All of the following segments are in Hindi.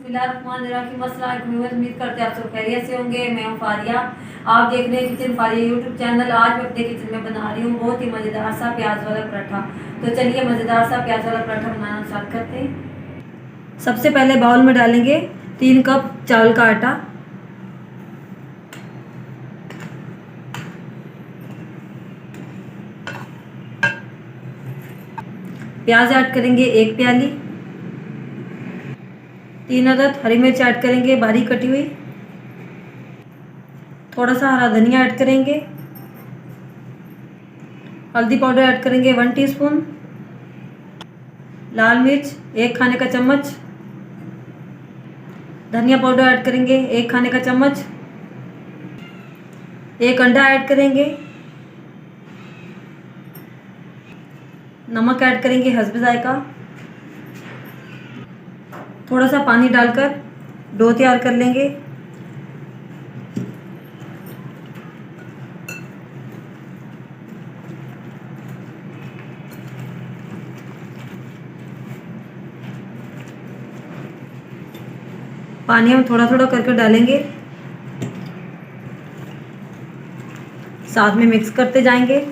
उम्मीद करते हैं आप सब खैरियत से होंगे। मैं हूं फारिया, आप देख रहे हैं किचन फारिया यूट्यूब चैनल। आज मैं अपने किचन में बना रही हूँ बहुत ही मज़ेदार सा प्याज वाला पराठा। तो चलिए मज़ेदार सा प्याज वाला पराठा बनाना स्टार्ट करते हैं। सबसे पहले बाउल में डालेंगे 3 कप चावल का आटा, प्याज ऐड करेंगे 1 प्याली, 3 अदद हरी मिर्च ऐड करेंगे बारीक कटी हुई, थोड़ा सा हरा धनिया ऐड करेंगे, हल्दी पाउडर ऐड करेंगे 1 टीस्पून, लाल मिर्च 1 खाने का चम्मच, धनिया पाउडर ऐड करेंगे 1 खाने का चम्मच, 1 अंडा ऐड करेंगे, नमक ऐड करेंगे हस्ब जायका, थोड़ा सा पानी डालकर डो तैयार कर लेंगे। पानी हम थोड़ा थोड़ा करके डालेंगे, साथ में मिक्स करते जाएंगे।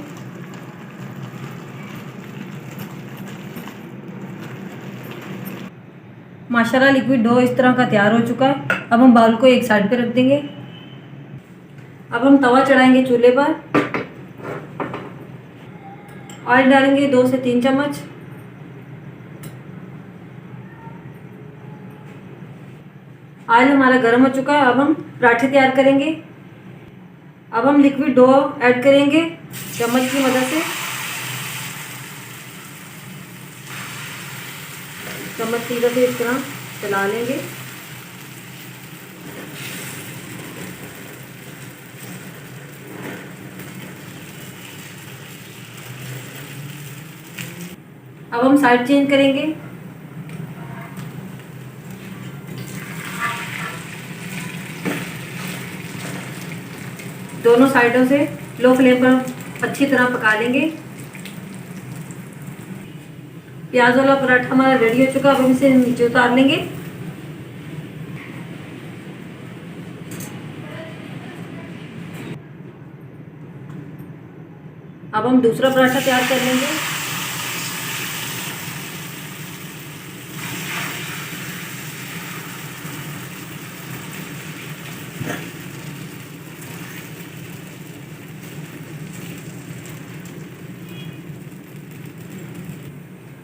माशाल्लाह लिक्विड डो इस तरह का तैयार हो चुका है। अब हम बाउल को एक साइड पे रख देंगे। अब हम तवा चढ़ाएंगे चूल्हे पर, ऑयल डालेंगे 2 से 3 चम्मच। ऑयल हमारा गर्म हो चुका है। अब हम पराठे तैयार करेंगे। अब हम लिक्विड डो ऐड करेंगे चम्मच की मदद से, चम्मच की मदद से इस तरह चला लेंगे। अब हम साइड चेंज करेंगे। दोनों साइडों से लो फ्लेम पर अच्छी तरह पका लेंगे। प्याज वाला पराठा हमारा रेडी हो चुका है। अब हम इसे नीचे उतार लेंगे। अब हम दूसरा पराठा तैयार कर लेंगे।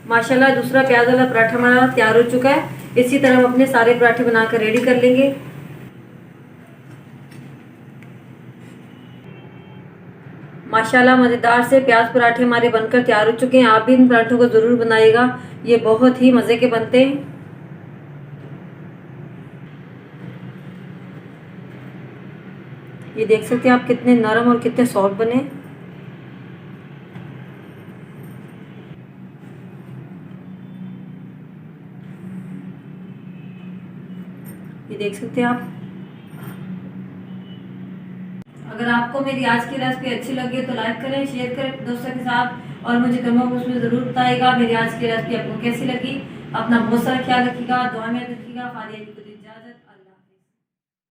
माशाल्लाह दूसरा प्याज वाला पराठा हमारा तैयार हो चुका है। इसी तरह हम अपने सारे पराठे बनाकर रेडी कर लेंगे। माशाल्लाह मज़ेदार से प्याज पराठे हमारे बनकर तैयार हो चुके हैं। आप भी इन पराठों को ज़रूर बनाइएगा, ये बहुत ही मज़े के बनते हैं। ये देख सकते हैं आप कितने नरम और कितने सॉफ्ट बने। ये देख सकते हैं आप। अगर आपको मेरी आज की रेसिपी अच्छी लगी तो लाइक करें, शेयर करें दोस्तों के साथ और मुझे कमेंट बॉक्स में ज़रूर बताइएगा मेरी आज की रेसिपी आपको कैसी लगी। अपना बहुत सारा ख्याल रखिएगा, दुआ में रखिएगा। फारिया जी।